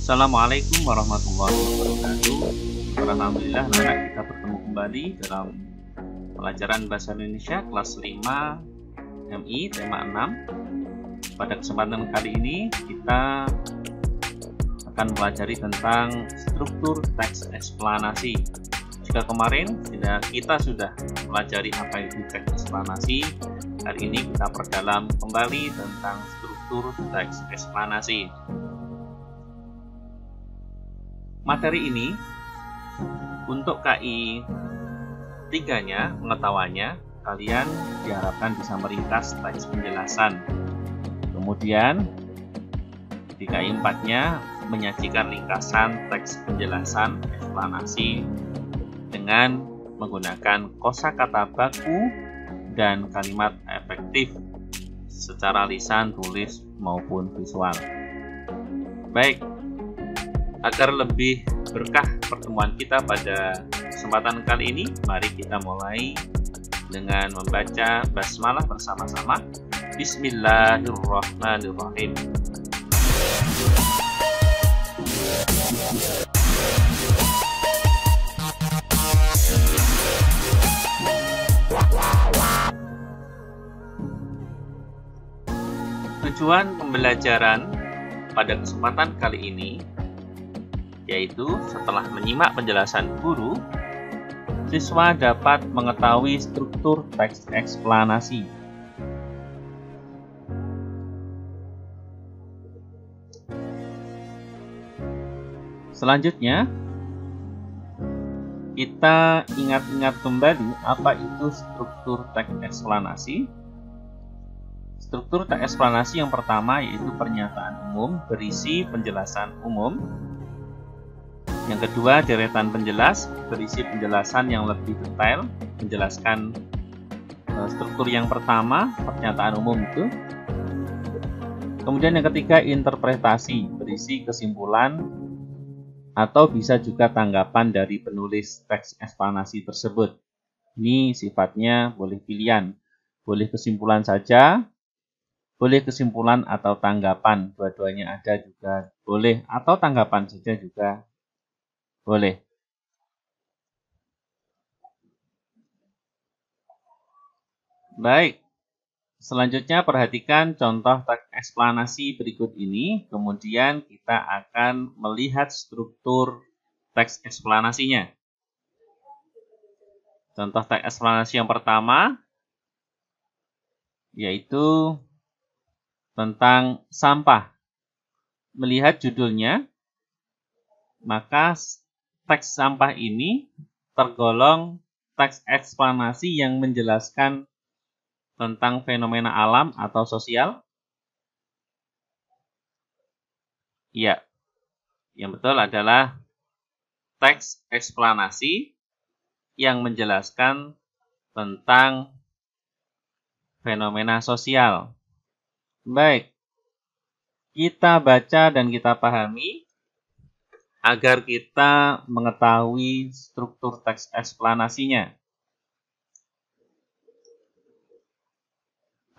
Assalamualaikum warahmatullahi wabarakatuh. Alhamdulillah anak kita bertemu kembali dalam pelajaran Bahasa Indonesia kelas 5 MI tema 6. Pada kesempatan kali ini kita akan mempelajari tentang struktur teks eksplanasi. Jika kemarin kita sudah mempelajari apa itu teks eksplanasi, hari ini kita perdalam kembali tentang struktur teks eksplanasi. Materi ini untuk KI 3-nya, pengetahuannya, kalian diharapkan bisa meringkas teks penjelasan. Kemudian di KI 4-nya menyajikan ringkasan teks penjelasan eksplanasi dengan menggunakan kosakata baku dan kalimat efektif secara lisan, tulis maupun visual. Baik, agar lebih berkah pertemuan kita pada kesempatan kali ini, mari kita mulai dengan membaca basmalah bersama-sama. Bismillahirrahmanirrahim. Tujuan pembelajaran pada kesempatan kali ini yaitu setelah menyimak penjelasan guru, siswa dapat mengetahui struktur teks eksplanasi. Selanjutnya, kita ingat-ingat kembali apa itu struktur teks eksplanasi. Struktur teks eksplanasi yang pertama yaitu pernyataan umum berisi penjelasan umum. Yang kedua, deretan penjelas berisi penjelasan yang lebih detail, menjelaskan struktur yang pertama, pernyataan umum itu. Kemudian yang ketiga, interpretasi berisi kesimpulan atau bisa juga tanggapan dari penulis teks eksplanasi tersebut. Ini sifatnya boleh pilihan, boleh kesimpulan saja, boleh kesimpulan atau tanggapan, dua-duanya ada juga boleh, atau tanggapan saja juga boleh. Baik, selanjutnya perhatikan contoh teks eksplanasi berikut ini, kemudian kita akan melihat struktur teks eksplanasinya. Contoh teks eksplanasi yang pertama yaitu tentang sampah. Melihat judulnya, maka teks sampah ini tergolong teks eksplanasi yang menjelaskan tentang fenomena alam atau sosial. Ya, yang betul adalah teks eksplanasi yang menjelaskan tentang fenomena sosial. Baik, kita baca dan kita pahami agar kita mengetahui struktur teks eksplanasinya.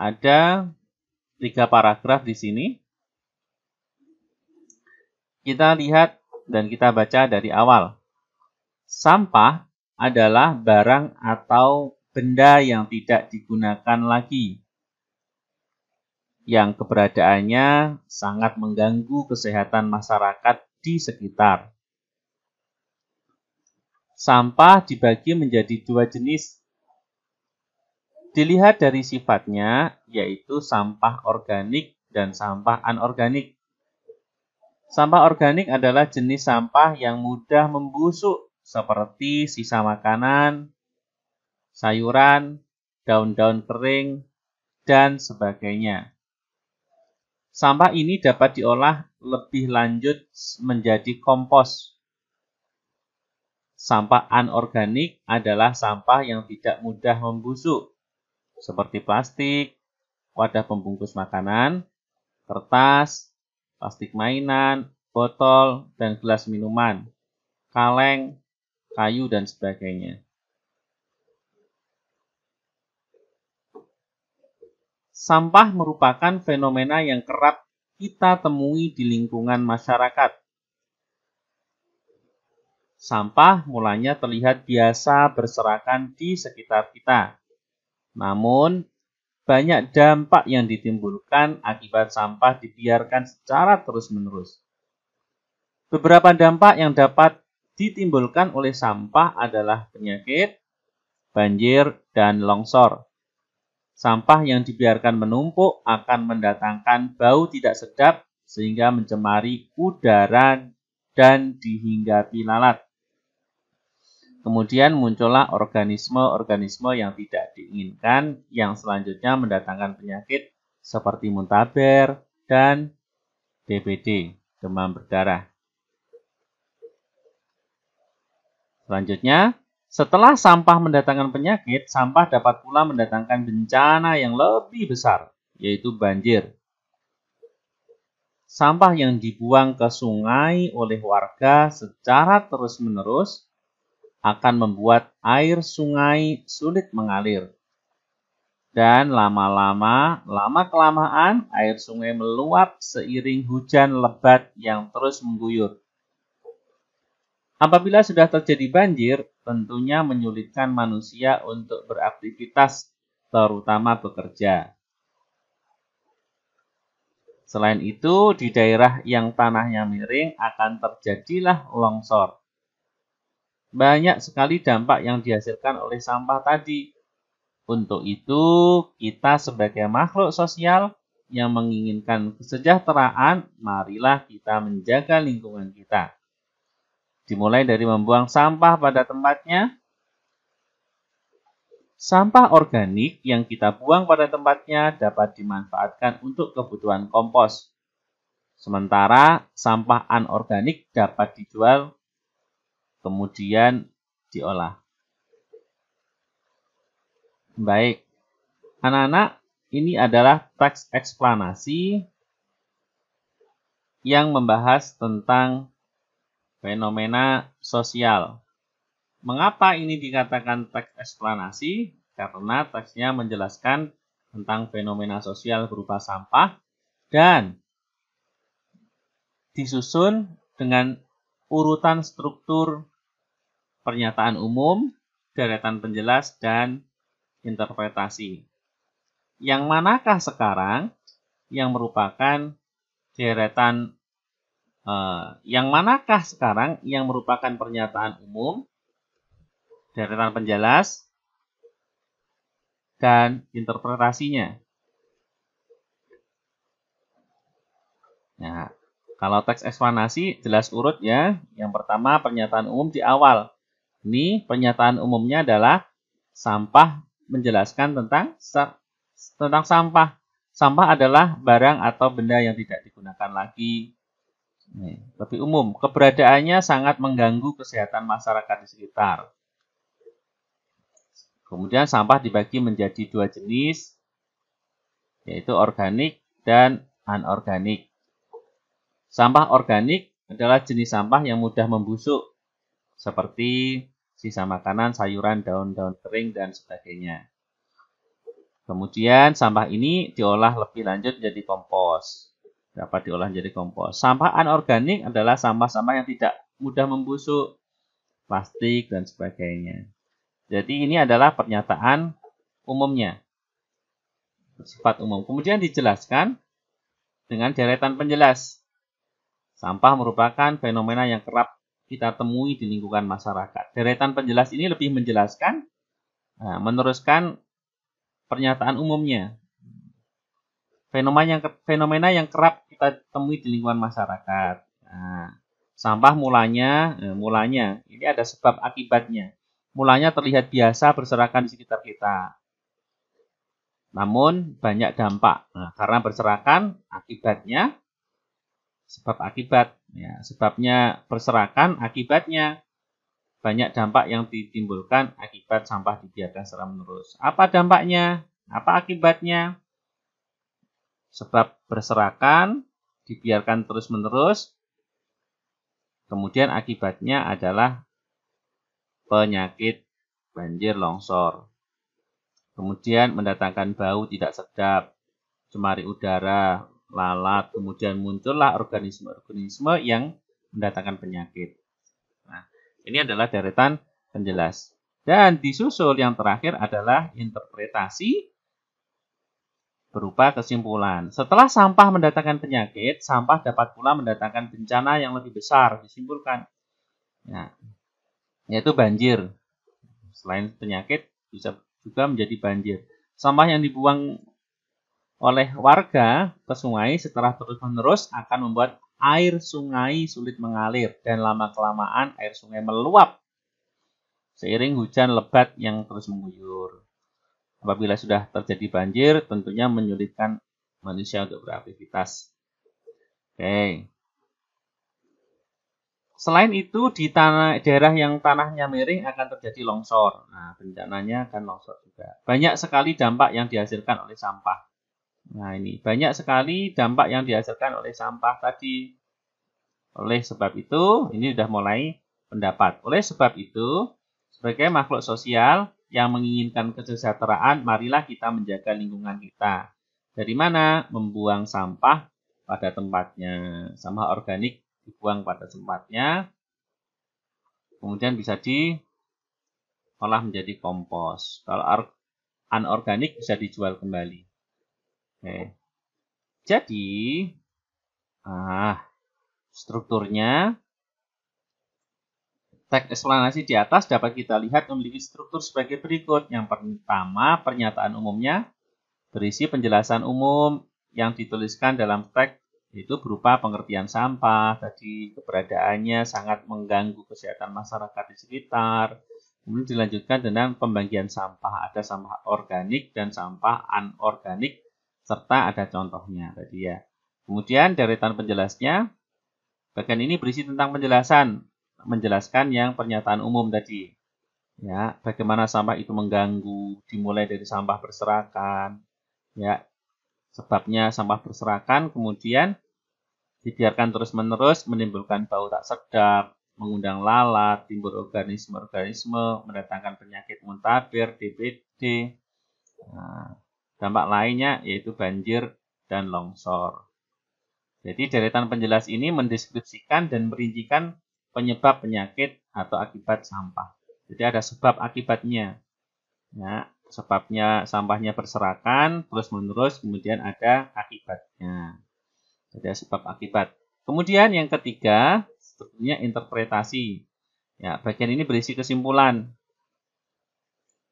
Ada 3 paragraf di sini. Kita lihat dan kita baca dari awal. Sampah adalah barang atau benda yang tidak digunakan lagi, yang keberadaannya sangat mengganggu kesehatan masyarakat di sekitar. Sampah dibagi menjadi 2 jenis. Dilihat dari sifatnya, yaitu sampah organik dan sampah anorganik. Sampah organik adalah jenis sampah yang mudah membusuk, seperti sisa makanan, sayuran, daun-daun kering, dan sebagainya. Sampah ini dapat diolah lebih lanjut menjadi kompos. Sampah anorganik adalah sampah yang tidak mudah membusuk, seperti plastik, wadah pembungkus makanan, kertas, plastik mainan, botol, dan gelas minuman, kaleng, kayu, dan sebagainya. Sampah merupakan fenomena yang kerap kita temui di lingkungan masyarakat. sampah mulanya terlihat biasa berserakan di sekitar kita. Namun, banyak dampak yang ditimbulkan akibat sampah dibiarkan secara terus-menerus. Beberapa dampak yang dapat ditimbulkan oleh sampah adalah penyakit, banjir, dan longsor. Sampah yang dibiarkan menumpuk akan mendatangkan bau tidak sedap sehingga mencemari udara dan dihinggapi lalat. Kemudian muncullah organisme-organisme yang tidak diinginkan yang selanjutnya mendatangkan penyakit seperti muntaber dan DBD, demam berdarah. Selanjutnya, setelah sampah mendatangkan penyakit, sampah dapat pula mendatangkan bencana yang lebih besar, yaitu banjir. Sampah yang dibuang ke sungai oleh warga secara terus-menerus akan membuat air sungai sulit mengalir. Dan lama-kelamaan air sungai meluap seiring hujan lebat yang terus mengguyur. Apabila sudah terjadi banjir, tentunya menyulitkan manusia untuk beraktivitas, terutama bekerja. Selain itu, di daerah yang tanahnya miring akan terjadilah longsor. Banyak sekali dampak yang dihasilkan oleh sampah tadi. Untuk itu, kita sebagai makhluk sosial yang menginginkan kesejahteraan, marilah kita menjaga lingkungan kita. Dimulai dari membuang sampah pada tempatnya. Sampah organik yang kita buang pada tempatnya dapat dimanfaatkan untuk kebutuhan kompos. Sementara sampah anorganik dapat dijual kemudian diolah. Baik, anak-anak, ini adalah teks eksplanasi yang membahas tentang fenomena sosial. Mengapa ini dikatakan teks eksplanasi? Karena teksnya menjelaskan tentang fenomena sosial berupa sampah dan disusun dengan urutan struktur pernyataan umum, deretan penjelas, dan interpretasi. Yang manakah sekarang yang merupakan deretan yang merupakan pernyataan umum, deretan penjelas, dan interpretasinya? Nah, kalau teks eksplanasi jelas urut ya. Yang pertama pernyataan umum di awal. Ini pernyataan umumnya adalah sampah, menjelaskan tentang sampah. Sampah adalah barang atau benda yang tidak digunakan lagi. Lebih umum, keberadaannya sangat mengganggu kesehatan masyarakat di sekitar. Kemudian sampah dibagi menjadi dua jenis, yaitu organik dan anorganik. Sampah organik adalah jenis sampah yang mudah membusuk, seperti sisa makanan, sayuran, daun-daun kering, dan sebagainya. Kemudian sampah ini diolah lebih lanjut menjadi kompos. Dapat diolah menjadi kompos. Sampah anorganik adalah sampah-sampah yang tidak mudah membusuk, plastik, dan sebagainya. Jadi ini adalah pernyataan umumnya, bersifat umum. Kemudian dijelaskan dengan deretan penjelas. Sampah merupakan fenomena yang kerap kita temui di lingkungan masyarakat. Deretan penjelas ini lebih menjelaskan, meneruskan pernyataan umumnya. Fenomena yang kerap kita temui di lingkungan masyarakat. Sampah mulanya ini ada sebab akibatnya. Mulanya terlihat biasa berserakan di sekitar kita. Namun banyak dampak. Karena berserakan, akibatnya sebab akibat. Sebabnya berserakan, akibatnya banyak dampak yang ditimbulkan akibat sampah dibiarkan secara menerus. Apa dampaknya? Apa akibatnya? Sebab berserakan, dibiarkan terus-menerus, kemudian akibatnya adalah penyakit, banjir, longsor. Kemudian mendatangkan bau tidak sedap, cemari udara, lalat, kemudian muncullah organisme-organisme yang mendatangkan penyakit. Ini adalah deretan penjelas. Dan disusul yang terakhir adalah interpretasi berupa kesimpulan. Setelah sampah mendatangkan penyakit, sampah dapat pula mendatangkan bencana yang lebih besar, disimpulkan. Nah, yaitu banjir. Selain penyakit, bisa juga menjadi banjir. Sampah yang dibuang oleh warga ke sungai setelah terus-menerus akan membuat air sungai sulit mengalir dan lama-kelamaan air sungai meluap seiring hujan lebat yang terus mengguyur. Apabila sudah terjadi banjir, tentunya menyulitkan manusia untuk beraktivitas. Oke. Selain itu, di daerah yang tanahnya miring akan terjadi longsor. Nah, bencananya akan longsor juga. Banyak sekali dampak yang dihasilkan oleh sampah. Nah, ini banyak sekali dampak yang dihasilkan oleh sampah tadi. Oleh sebab itu, ini sudah mulai pendapat. Oleh sebab itu, sebagai makhluk sosial yang menginginkan kesejahteraan, marilah kita menjaga lingkungan kita. Dari mana? Membuang sampah pada tempatnya. Sampah organik dibuang pada tempatnya. Kemudian bisa diolah menjadi kompos. Kalau anorganik bisa dijual kembali. Oke. Jadi, strukturnya teks eksplanasi di atas dapat kita lihat memiliki struktur sebagai berikut. Yang pertama, pernyataan umumnya berisi penjelasan umum yang dituliskan dalam teks itu berupa pengertian sampah, tadi keberadaannya sangat mengganggu kesehatan masyarakat di sekitar. Kemudian dilanjutkan dengan pembagian sampah, ada sampah organik dan sampah anorganik serta ada contohnya tadi ya. Kemudian deretan penjelasnya, bagian ini berisi tentang menjelaskan yang pernyataan umum tadi. Ya, bagaimana sampah itu mengganggu, dimulai dari sampah berserakan, ya, sebabnya sampah berserakan, kemudian dibiarkan terus-menerus menimbulkan bau tak sedap, mengundang lalat, timbul organisme-organisme, mendatangkan penyakit muntaber, DBD. Nah, dampak lainnya yaitu banjir dan longsor. Jadi deretan penjelas ini mendeskripsikan dan merincikan penyebab penyakit atau akibat sampah. Jadi ada sebab akibatnya. Ya, sebabnya sampahnya berserakan terus-menerus, kemudian ada akibatnya. Jadi ada sebab akibat. Kemudian yang ketiga, sebetulnya interpretasi. Ya, bagian ini berisi kesimpulan.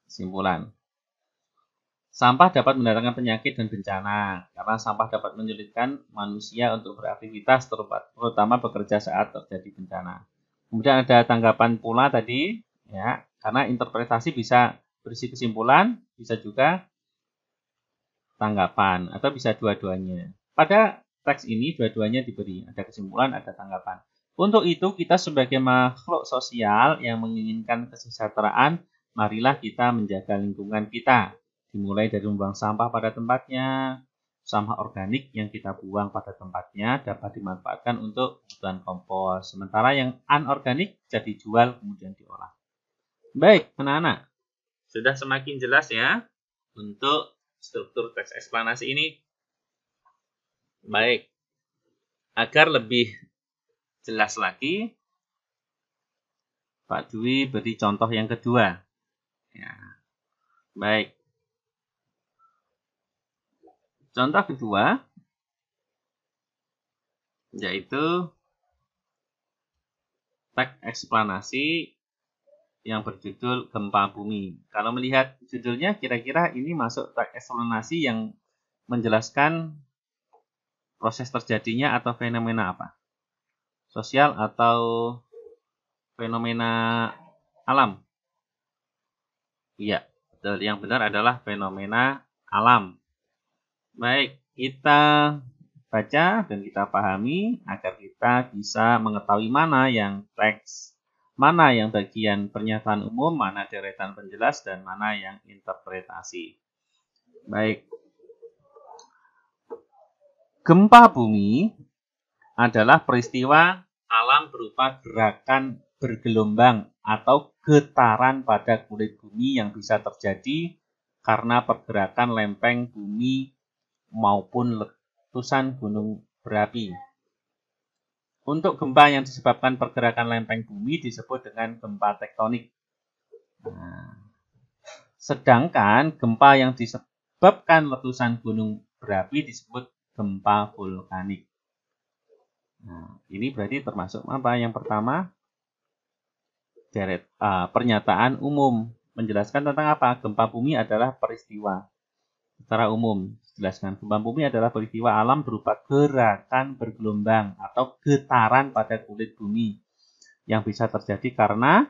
Kesimpulan. Sampah dapat mendatangkan penyakit dan bencana, karena sampah dapat menyulitkan manusia untuk beraktivitas, terutama bekerja saat terjadi bencana. Kemudian ada tanggapan pula tadi, ya, karena interpretasi bisa berisi kesimpulan, bisa juga tanggapan, atau bisa dua-duanya. Pada teks ini dua-duanya diberi, ada kesimpulan, ada tanggapan. Untuk itu kita sebagai makhluk sosial yang menginginkan kesejahteraan, marilah kita menjaga lingkungan kita. Dimulai dari membuang sampah pada tempatnya, sampah organik yang kita buang pada tempatnya dapat dimanfaatkan untuk kebutuhan kompos. Sementara yang anorganik bisa dijual kemudian diolah. Baik, anak-anak, sudah semakin jelas ya untuk struktur teks eksplanasi ini. Baik, agar lebih jelas lagi, Pak Dwi beri contoh yang kedua. Ya, baik. Contoh kedua yaitu teks eksplanasi yang berjudul Gempa Bumi. Kalau melihat judulnya, kira-kira ini masuk teks eksplanasi yang menjelaskan proses terjadinya atau fenomena apa? Sosial atau fenomena alam? Iya, betul. Yang benar adalah fenomena alam. Baik, kita baca dan kita pahami agar kita bisa mengetahui mana yang teks, mana yang bagian pernyataan umum, mana deretan penjelas, dan mana yang interpretasi. Baik. Gempa bumi adalah peristiwa alam berupa gerakan bergelombang atau getaran pada kulit bumi yang bisa terjadi karena pergerakan lempeng bumi maupun letusan gunung berapi. Untuk gempa yang disebabkan pergerakan lempeng bumi disebut dengan gempa tektonik. Nah, sedangkan gempa yang disebabkan letusan gunung berapi disebut gempa vulkanik. Nah, ini berarti termasuk apa? Yang pertama, pernyataan umum. Menjelaskan tentang apa? Gempa bumi adalah peristiwa. Secara umum, jelaskan gempa bumi adalah peristiwa alam berupa gerakan bergelombang atau getaran pada kulit bumi yang bisa terjadi karena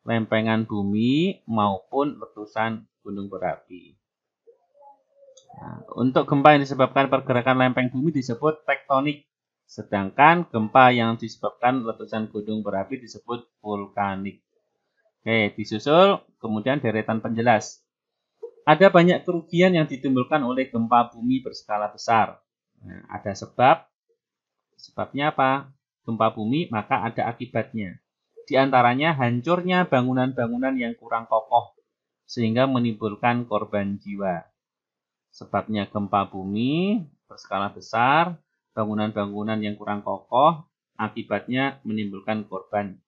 lempengan bumi maupun letusan gunung berapi. Nah, untuk gempa yang disebabkan pergerakan lempeng bumi disebut tektonik, sedangkan gempa yang disebabkan letusan gunung berapi disebut vulkanik. Oke, disusul kemudian deretan penjelas. Ada banyak kerugian yang ditimbulkan oleh gempa bumi berskala besar. Nah, ada sebabnya apa? Gempa bumi maka ada akibatnya. Di antaranya hancurnya bangunan-bangunan yang kurang kokoh sehingga menimbulkan korban jiwa. Sebabnya gempa bumi berskala besar, bangunan-bangunan yang kurang kokoh, akibatnya menimbulkan korban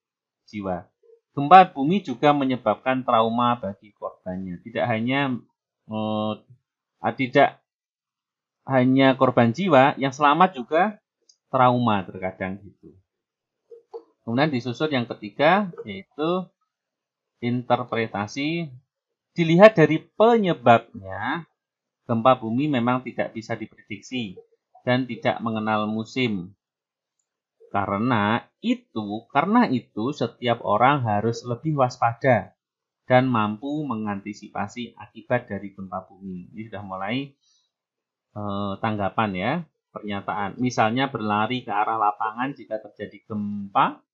jiwa. Gempa bumi juga menyebabkan trauma bagi korbannya. Tidak hanya korban jiwa, yang selamat juga trauma terkadang gitu. Kemudian disusul yang ketiga yaitu interpretasi. Dilihat dari penyebabnya, gempa bumi memang tidak bisa diprediksi dan tidak mengenal musim. Karena itu setiap orang harus lebih waspada dan mampu mengantisipasi akibat dari gempa bumi. Ini sudah mulai tanggapan ya, pernyataan. Misalnya berlari ke arah lapangan jika terjadi gempa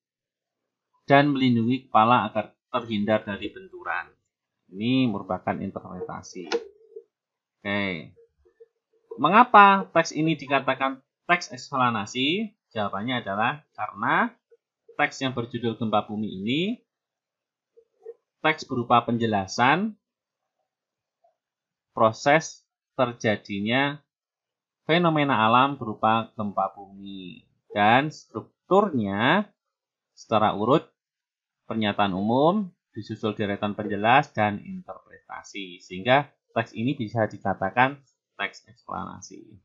dan melindungi kepala agar terhindar dari benturan. Ini merupakan interpretasi. Oke. Mengapa teks ini dikatakan teks eksplanasi? Jawabannya adalah karena teks yang berjudul gempa bumi ini teks berupa penjelasan proses terjadinya fenomena alam berupa gempa bumi dan strukturnya secara urut pernyataan umum, disusul deretan penjelas dan interpretasi, sehingga teks ini bisa dikatakan teks eksplanasi.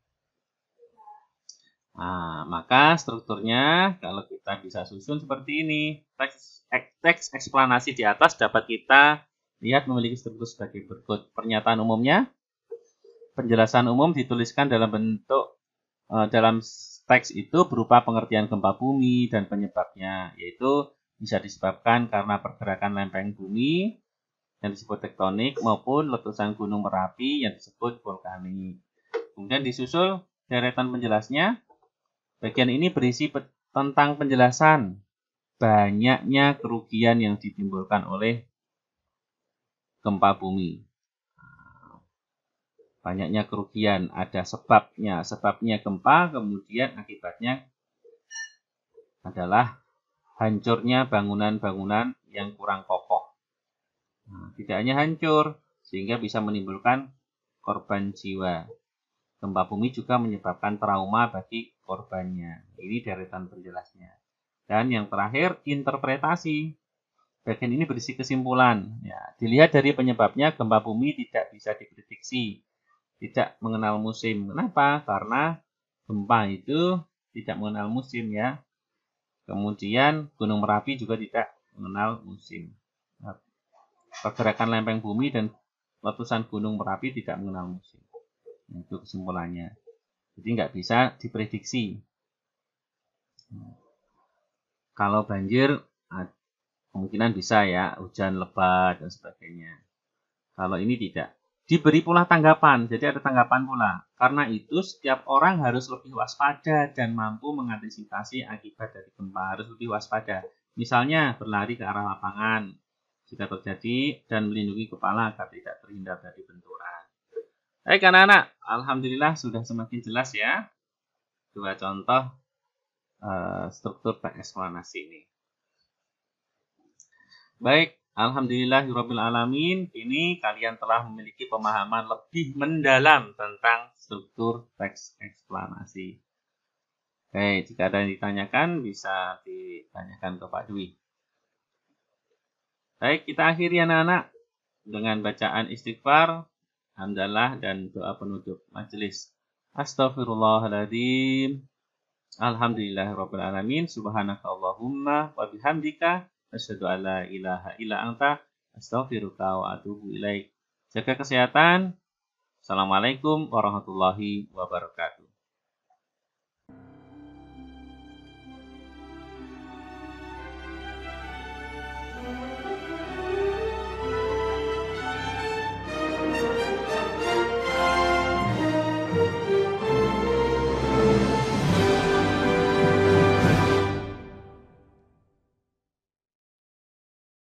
Nah, maka strukturnya kalau kita bisa susun seperti ini, teks eksplanasi di atas dapat kita lihat memiliki struktur sebagai berikut. Pernyataan umumnya, penjelasan umum dituliskan dalam bentuk dalam teks itu berupa pengertian gempa bumi dan penyebabnya, yaitu bisa disebabkan karena pergerakan lempeng bumi yang disebut tektonik maupun letusan gunung berapi yang disebut vulkanik. Kemudian disusul deretan penjelasnya. Bagian ini berisi tentang penjelasan banyaknya kerugian yang ditimbulkan oleh gempa bumi. Banyaknya kerugian, ada sebabnya gempa, kemudian akibatnya adalah hancurnya bangunan-bangunan yang kurang kokoh. Nah, tidak hanya hancur, sehingga bisa menimbulkan korban jiwa. Gempa bumi juga menyebabkan trauma bagi korbannya. Ini deretan penjelasnya. Dan yang terakhir, interpretasi. Bagian ini berisi kesimpulan. Ya, dilihat dari penyebabnya, gempa bumi tidak bisa diprediksi. Tidak mengenal musim. Kenapa? Karena gempa itu tidak mengenal musim ya. Kemudian gunung Merapi juga tidak mengenal musim. Pergerakan lempeng bumi dan letusan gunung Merapi tidak mengenal musim. Itu kesimpulannya. Jadi nggak bisa diprediksi. Kalau banjir kemungkinan bisa ya, hujan lebat dan sebagainya. Kalau ini tidak. Diberi pula tanggapan, jadi ada tanggapan pula. Karena itu setiap orang harus lebih waspada dan mampu mengantisipasi akibat dari gempa. Harus lebih waspada. Misalnya berlari ke arah lapangan jika terjadi dan melindungi kepala agar tidak terhindar dari benturan. Baik anak-anak, alhamdulillah sudah semakin jelas ya. Dua contoh struktur teks eksplanasi ini. Baik, alhamdulillahirabbil alamin. Kini kalian telah memiliki pemahaman lebih mendalam tentang struktur teks eksplanasi. Oke, jika ada yang ditanyakan bisa ditanyakan ke Pak Dwi. Baik, kita akhiri anak-anak dengan bacaan istighfar, hamdalah, dan doa penutup majelis. Astaghfirullahaladzim. Alhamdulillahirrabbilalamin. Subhanaka Allahumma wa bihamdika. Asyhadu an la ilaha illa anta. Astaghfiruka wa atubu ilaik. Jaga kesehatan. Assalamualaikum warahmatullahi wabarakatuh.